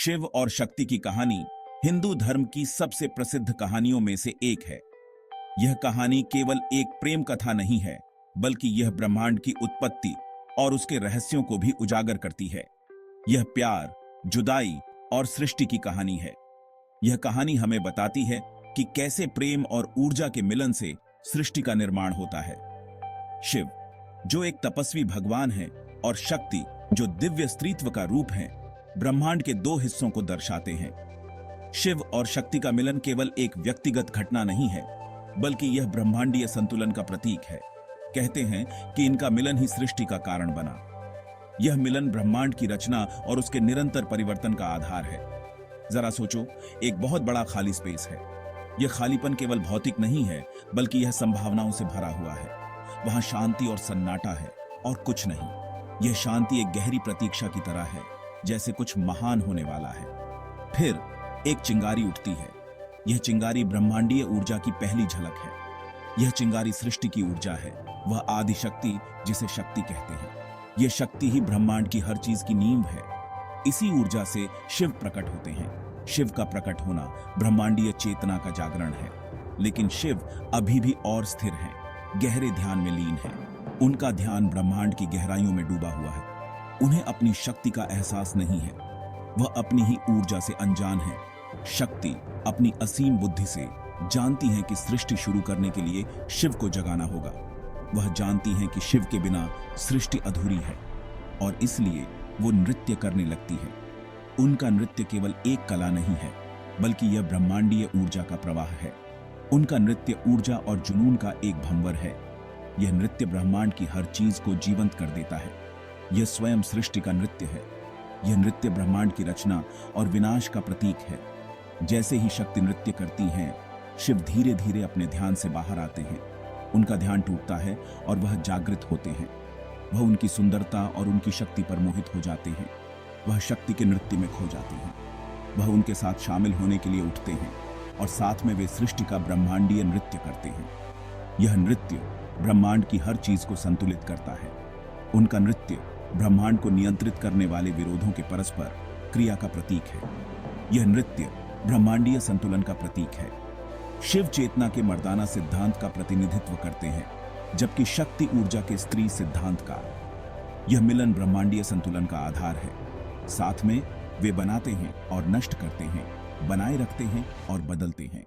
शिव और शक्ति की कहानी हिंदू धर्म की सबसे प्रसिद्ध कहानियों में से एक है। यह कहानी केवल एक प्रेम कथा नहीं है, बल्कि यह ब्रह्मांड की उत्पत्ति और उसके रहस्यों को भी उजागर करती है। यह प्यार, जुदाई और सृष्टि की कहानी है। यह कहानी हमें बताती है कि कैसे प्रेम और ऊर्जा के मिलन से सृष्टि का निर्माण होता है। शिव, जो एक तपस्वी भगवान है, और शक्ति, जो दिव्य स्त्रीत्व का रूप है, ब्रह्मांड के दो हिस्सों को दर्शाते हैं। शिव और शक्ति का मिलन केवल एक व्यक्तिगत घटना नहीं है, बल्कि यह ब्रह्मांडीय संतुलन का प्रतीक है। कहते हैं कि इनका मिलन ही सृष्टि का कारण बना। यह मिलन ब्रह्मांड की रचना और उसके निरंतर परिवर्तन का आधार है। जरा सोचो, एक बहुत बड़ा खाली स्पेस है। यह खालीपन केवल भौतिक नहीं है, बल्कि यह संभावनाओं से भरा हुआ है। वहां शांति और सन्नाटा है, और कुछ नहीं। यह शांति एक गहरी प्रतीक्षा की तरह है, जैसे कुछ महान होने वाला है। फिर एक चिंगारी उठती है। यह चिंगारी ब्रह्मांडीय ऊर्जा की पहली झलक है। यह चिंगारी सृष्टि की ऊर्जा है, वह आदि शक्ति जिसे शक्ति कहते हैं। यह शक्ति ही ब्रह्मांड की हर चीज की नींव है। इसी ऊर्जा से शिव प्रकट होते हैं। शिव का प्रकट होना ब्रह्मांडीय चेतना का जागरण है। लेकिन शिव अभी भी और स्थिर हैं, गहरे ध्यान में लीन हैं। उनका ध्यान ब्रह्मांड की गहराइयों में डूबा हुआ है। उन्हें अपनी शक्ति का एहसास नहीं है। वह अपनी ही ऊर्जा से अनजान है। शक्ति अपनी असीम बुद्धि से जानती है कि सृष्टि शुरू करने के लिए शिव को जगाना होगा। वह जानती है कि शिव के बिना सृष्टि अधूरी है, और इसलिए वो नृत्य करने लगती है। उनका नृत्य केवल एक कला नहीं है, बल्कि यह ब्रह्मांडीय ऊर्जा का प्रवाह है। उनका नृत्य ऊर्जा और जुनून का एक भंवर है। यह नृत्य ब्रह्मांड की हर चीज को जीवंत कर देता है। यह स्वयं सृष्टि का नृत्य है। यह नृत्य ब्रह्मांड की रचना और विनाश का प्रतीक है। जैसे ही शक्ति नृत्य करती हैं, शिव धीरे धीरे अपने ध्यान से बाहर आते हैं। उनका ध्यान टूटता है और वह जागृत होते हैं। वह उनकी सुंदरता और उनकी शक्ति पर मोहित हो जाते हैं। वह शक्ति के नृत्य में खो जाते हैं। वह उनके साथ शामिल होने के लिए उठते हैं, और साथ में वे सृष्टि का ब्रह्मांडीय नृत्य करते हैं। यह नृत्य ब्रह्मांड की हर चीज को संतुलित करता है। उनका नृत्य ब्रह्मांड को नियंत्रित करने वाले विरोधों के परस्पर क्रिया का प्रतीक है। यह नृत्य ब्रह्मांडीय संतुलन का प्रतीक है। शिव चेतना के मर्दाना सिद्धांत का प्रतिनिधित्व करते हैं, जबकि शक्ति ऊर्जा के स्त्री सिद्धांत का। यह मिलन ब्रह्मांडीय संतुलन का आधार है। साथ में वे बनाते हैं और नष्ट करते हैं, बनाए रखते हैं और बदलते हैं।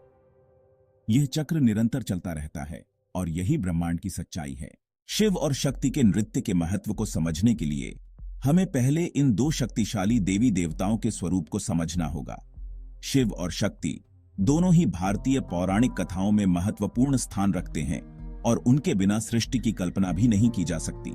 यह चक्र निरंतर चलता रहता है, और यही ब्रह्मांड की सच्चाई है। शिव और शक्ति के नृत्य के महत्व को समझने के लिए हमें पहले इन दो शक्तिशाली देवी देवताओं के स्वरूप को समझना होगा। शिव और शक्ति दोनों ही भारतीय पौराणिक कथाओं में महत्वपूर्ण स्थान रखते हैं, और उनके बिना सृष्टि की कल्पना भी नहीं की जा सकती।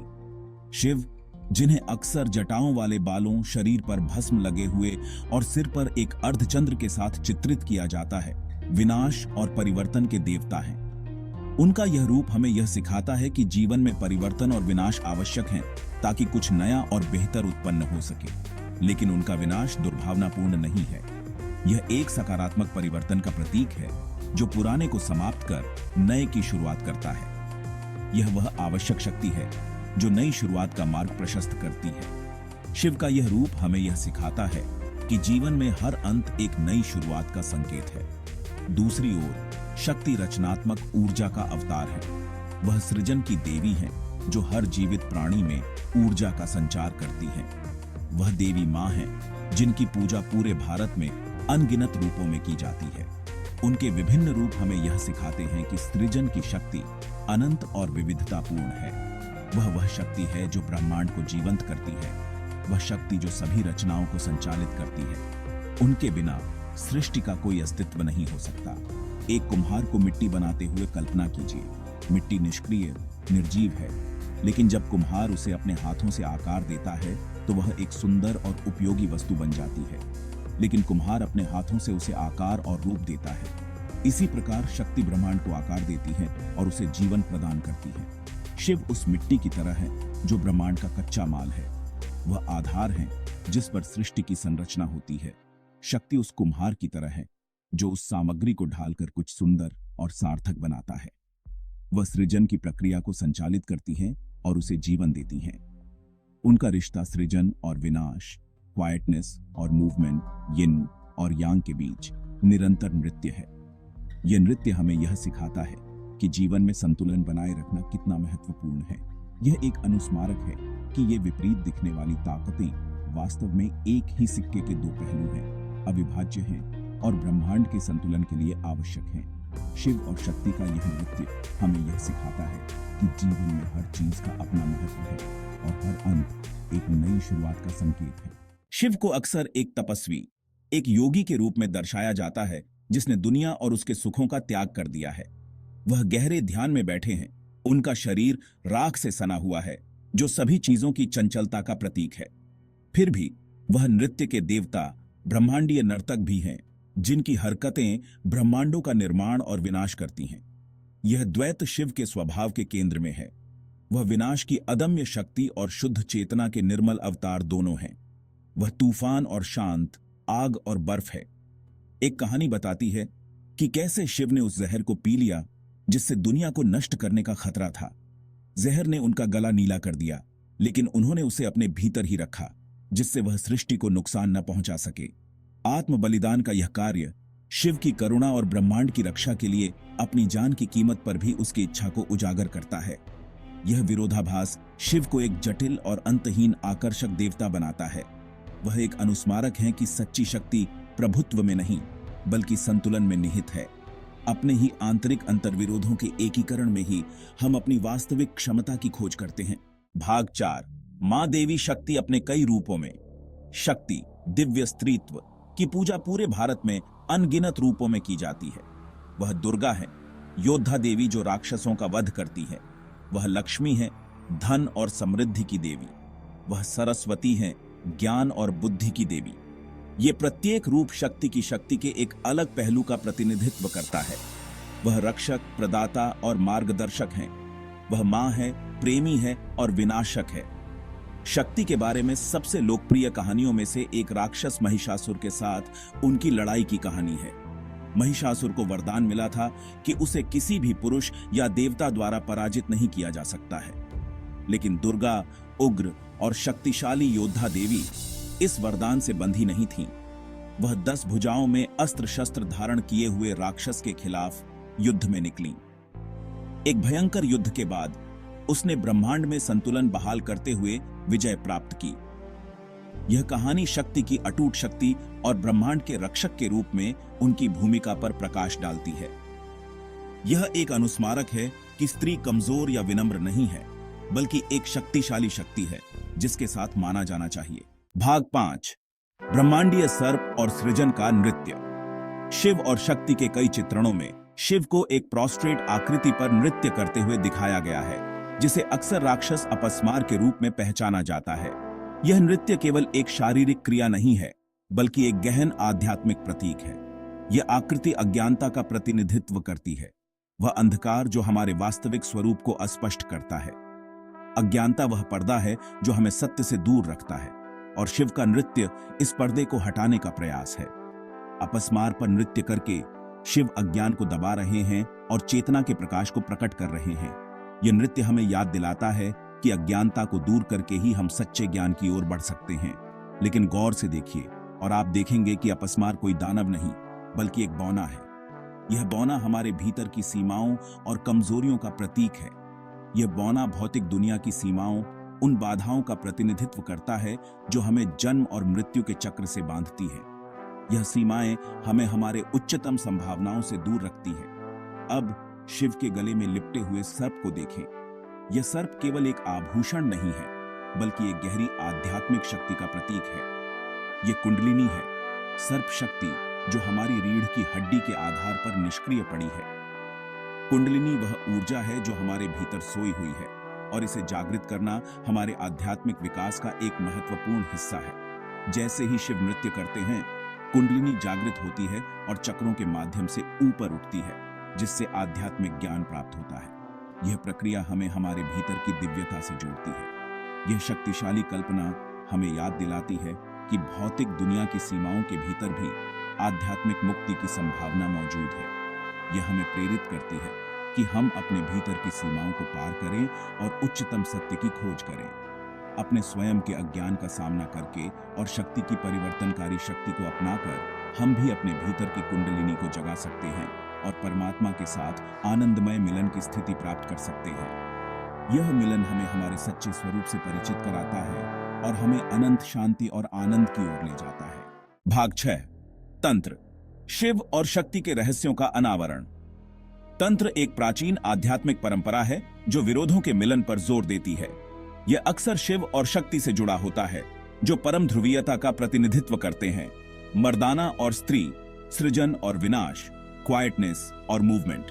शिव, जिन्हें अक्सर जटाओं वाले बालों, शरीर पर भस्म लगे हुए और सिर पर एक अर्धचंद्र के साथ चित्रित किया जाता है, विनाश और परिवर्तन के देवता हैं। उनका यह रूप हमें यह सिखाता है कि जीवन में परिवर्तन और विनाश आवश्यक हैं, ताकि कुछ नया और बेहतर उत्पन्न हो सके। लेकिन उनका विनाश दुर्भावनापूर्ण नहीं है। यह एक सकारात्मक परिवर्तन का प्रतीक है, जो पुराने को समाप्त कर नए की शुरुआत करता है। यह वह आवश्यक शक्ति है जो नई शुरुआत का मार्ग प्रशस्त करती है। शिव का यह रूप हमें यह सिखाता है कि जीवन में हर अंत एक नई शुरुआत का संकेत है। दूसरी ओर शक्ति रचनात्मक ऊर्जा का अवतार है। वह सृजन की देवी है, जो हर जीवित प्राणी में ऊर्जा का संचार करती है। वह देवी मां है, जिनकी पूजा पूरे भारत में अनगिनत रूपों में की जाती है। उनके विभिन्न रूप हमें यह सिखाते हैं कि सृजन की शक्ति अनंत और विविधतापूर्ण है। वह शक्ति है जो ब्रह्मांड को जीवंत करती है। वह शक्ति जो सभी रचनाओं को संचालित करती है। उनके बिना सृष्टि का कोई अस्तित्व नहीं हो सकता। एक कुम्हार को मिट्टी बनाते हुए कल्पना कीजिए। मिट्टी निष्क्रिय, निर्जीव है, लेकिन जब कुम्हार उसे अपने हाथों से आकार देता है, तो वह एक सुंदर और उपयोगी वस्तु बन जाती है। लेकिन कुम्हार अपने हाथों से उसे आकार और रूप देता है। इसी प्रकार शक्ति ब्रह्मांड को आकार देती है और उसे जीवन प्रदान करती है। शिव उस मिट्टी की तरह है जो ब्रह्मांड का कच्चा माल है। वह आधार है जिस पर सृष्टि की संरचना होती है। शक्ति उस कुम्हार की तरह है जो उस सामग्री को ढालकर कुछ सुंदर और सार्थक बनाता है। वह सृजन की प्रक्रिया को संचालित करती है और उसे जीवन देती हैं। उनका रिश्ता सृजन और विनाश, क्वाइटनेस और मूवमेंट, यिन और यांग के बीच निरंतर नृत्य है। यह नृत्य हमें यह सिखाता है कि जीवन में संतुलन बनाए रखना कितना महत्वपूर्ण है। यह एक अनुस्मारक है कि ये विपरीत दिखने वाली ताकतें वास्तव में एक ही सिक्के के दो पहलू हैं, अविभाज्य हैं और ब्रह्मांड के संतुलन के लिए आवश्यक हैं। शिव और शक्ति का यह नृत्य हमें यह सिखाता है कि जीवन में हर चीज का अपना महत्व है और हर अंत एक नई शुरुआत का संकेत है। शिव को अक्सर एक तपस्वी, एक योगी के रूप में दर्शाया जाता है जिसने दुनिया और उसके सुखों का त्याग कर दिया है। वह गहरे ध्यान में बैठे हैं। उनका शरीर राख से सना हुआ है जो सभी चीजों की चंचलता का प्रतीक है। फिर भी वह नृत्य के देवता, ब्रह्मांडीय नर्तक भी हैं जिनकी हरकतें ब्रह्मांडों का निर्माण और विनाश करती हैं। यह द्वैत शिव के स्वभाव के केंद्र में है। वह विनाश की अदम्य शक्ति और शुद्ध चेतना के निर्मल अवतार दोनों हैं। वह तूफान और शांत, आग और बर्फ है। एक कहानी बताती है कि कैसे शिव ने उस जहर को पी लिया जिससे दुनिया को नष्ट करने का खतरा था। जहर ने उनका गला नीला कर दिया, लेकिन उन्होंने उसे अपने भीतर ही रखा जिससे वह सृष्टि को नुकसान न पहुंचा सके। आत्म बलिदान का यह कार्य शिव की करुणा और ब्रह्मांड की रक्षा के लिए अपनी जान की कीमत पर भी उसकी इच्छा को उजागर करता है। यह विरोधाभास शिव को एक जटिल और अंतहीन आकर्षक देवता बनाता है। वह एक अनुस्मारक है कि सच्ची शक्ति प्रभुत्व में नहीं बल्कि संतुलन में निहित है। अपने ही आंतरिक अंतर्विरोधों के एकीकरण में ही हम अपनी वास्तविक क्षमता की खोज करते हैं। भाग 4। मां देवी शक्ति अपने कई रूपों में। शक्ति, दिव्य स्त्रीत्व की पूजा पूरे भारत में अनगिनत रूपों में की जाती है। वह दुर्गा है, योद्धा देवी जो राक्षसों का वध करती है। वह लक्ष्मी है, धन और समृद्धि की देवी। वह सरस्वती है, ज्ञान और बुद्धि की देवी। ये प्रत्येक रूप शक्ति की शक्ति के एक अलग पहलू का प्रतिनिधित्व करता है। वह रक्षक, प्रदाता और मार्गदर्शक हैं। वह मां है, प्रेमी है और विनाशक है। शक्ति के बारे में सबसे लोकप्रिय कहानियों में से एक राक्षस महिषासुर के साथ उनकी लड़ाई की कहानी है। महिषासुर को वरदान मिला था कि उसे किसी भी पुरुष या देवता द्वारा पराजित नहीं किया जा सकता है। लेकिन दुर्गा, उग्र और शक्तिशाली योद्धा देवी इस वरदान से बंधी नहीं थीं। वह 10 भुजाओं में अस्त्र शस्त्र धारण किए हुए राक्षस के खिलाफ युद्ध में निकली। एक भयंकर युद्ध के बाद उसने ब्रह्मांड में संतुलन बहाल करते हुए विजय प्राप्त की। यह कहानी शक्ति की अटूट शक्ति और ब्रह्मांड के रक्षक के रूप में उनकी भूमिका पर प्रकाश डालती है। यह एक अनुस्मारक है कि स्त्री कमजोर या विनम्र नहीं है बल्कि एक शक्तिशाली शक्ति है जिसके साथ माना जाना चाहिए। भाग 5। ब्रह्मांडीय सर्प और सृजन का नृत्य। शिव और शक्ति के कई चित्रणों में शिव को एक प्रोस्ट्रेट आकृति पर नृत्य करते हुए दिखाया गया है जिसे अक्सर राक्षस अपस्मार के रूप में पहचाना जाता है। यह नृत्य केवल एक शारीरिक क्रिया नहीं है बल्कि एक गहन आध्यात्मिक प्रतीक है। यह आकृति अज्ञानता का प्रतिनिधित्व करती है, वह अंधकार जो हमारे वास्तविक स्वरूप को अस्पष्ट करता है। अज्ञानता वह पर्दा है जो हमें सत्य से दूर रखता है और शिव का नृत्य इस पर्दे को हटाने का प्रयास है। अपस्मार पर नृत्य करके शिव अज्ञान को दबा रहे हैं और चेतना के प्रकाश को प्रकट कर रहे हैं। यह नृत्य हमें याद दिलाता है कि अज्ञानता को दूर करके ही हम सच्चे ज्ञान की ओर बढ़ सकते हैं। लेकिन गौर से देखिए और आप देखेंगे कि अपस्मार कोई दानव नहीं बल्कि एक बौना है। यह बौना हमारे भीतर की सीमाओं और कमजोरियों का प्रतीक है। यह बौना भौतिक दुनिया की सीमाओं, उन बाधाओं का प्रतिनिधित्व करता है जो हमें जन्म और मृत्यु के चक्र से बांधती है। यह सीमाएं हमें हमारे उच्चतम संभावनाओं से दूर रखती हैं। अब शिव के गले में लिपटे हुए सर्प को देखें। यह सर्प केवल एक आभूषण नहीं है बल्कि एक गहरी आध्यात्मिक शक्ति का प्रतीक है। यह कुंडलिनी है, सर्प शक्ति जो हमारी रीढ़ की हड्डी के आधार पर निष्क्रिय पड़ी है। कुंडलिनी वह ऊर्जा है जो हमारे भीतर सोई हुई है और इसे जागृत करना हमारे आध्यात्मिक विकास का एक महत्वपूर्ण हिस्सा है। जैसे ही शिव नृत्य करते हैं, कुंडलिनी जागृत होती है और चक्रों के माध्यम से ऊपर उठती है जिससे आध्यात्मिक ज्ञान प्राप्त होता है। यह प्रक्रिया हमें हमारे भीतर की दिव्यता से जोड़ती है। यह शक्तिशाली कल्पना हमें याद दिलाती है कि भौतिक दुनिया की सीमाओं के भीतर भी आध्यात्मिक मुक्ति की संभावना मौजूद है। यह हमें प्रेरित करती है कि हम अपने भीतर की सीमाओं को पार करें और उच्चतम सत्य की खोज करें। अपने स्वयं के अज्ञान का सामना करके और शक्ति की परिवर्तनकारी शक्ति को अपनाकर हम भी अपने भीतर की कुंडलिनी को जगा सकते हैं और परमात्मा के साथ आनंदमय मिलन की स्थिति प्राप्त कर सकते हैं। यह मिलन हमें हमारे सच्चे स्वरूप से परिचित कराता है और हमें अनंत शांति और आनंद की ओर ले जाता है। भाग 6, तंत्र, शिव और शक्ति के रहस्यों का अनावरण। तंत्र एक प्राचीन आध्यात्मिक परंपरा है जो विरोधों के मिलन पर जोर देती है। यह अक्सर शिव और शक्ति से जुड़ा होता है, जो परम ध्रुवीयता का प्रतिनिधित्व करते हैं। मर्दाना और स्त्री, सृजन और विनाश, क्वाइटनेस और मूवमेंट।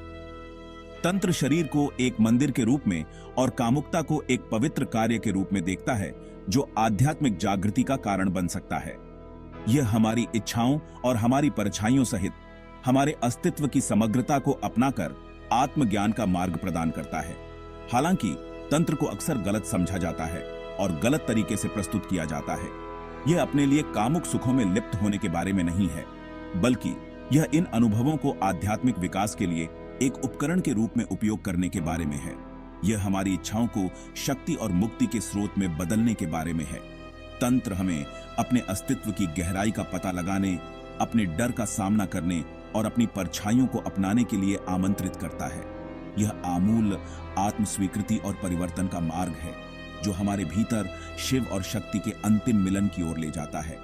तंत्र शरीर को एक मंदिर के रूप में और कामुकता को एक पवित्र कार्य के रूप में देखता है, जो आध्यात्मिक जागृति का कारण बन सकता है। यह हमारी इच्छाओं और हमारी परछाइयों सहित हमारे अस्तित्व की समग्रता को अपनाकर आत्मज्ञान का मार्ग प्रदान करता है। हालांकि तंत्र को अक्सर गलत समझा जाता है और गलत तरीके से प्रस्तुत किया जाता है। यह अपने लिए कामुक सुखों में लिप्त होने के बारे में नहीं है, बल्कि यह इन अनुभवों को आध्यात्मिक विकास के लिए एक उपकरण के रूप में उपयोग करने के बारे में है। यह हमारी इच्छाओं को शक्ति और मुक्ति के स्रोत में बदलने के बारे में है। तंत्र हमें अपने अस्तित्व की गहराई का पता लगाने, अपने डर का सामना करने और अपनी परछाइयों को अपनाने के लिए आमंत्रित करता है। यह आमूल आत्मस्वीकृति और परिवर्तन का मार्ग है, जो हमारे भीतर शिव और शक्ति के अंतिम मिलन की ओर ले जाता है।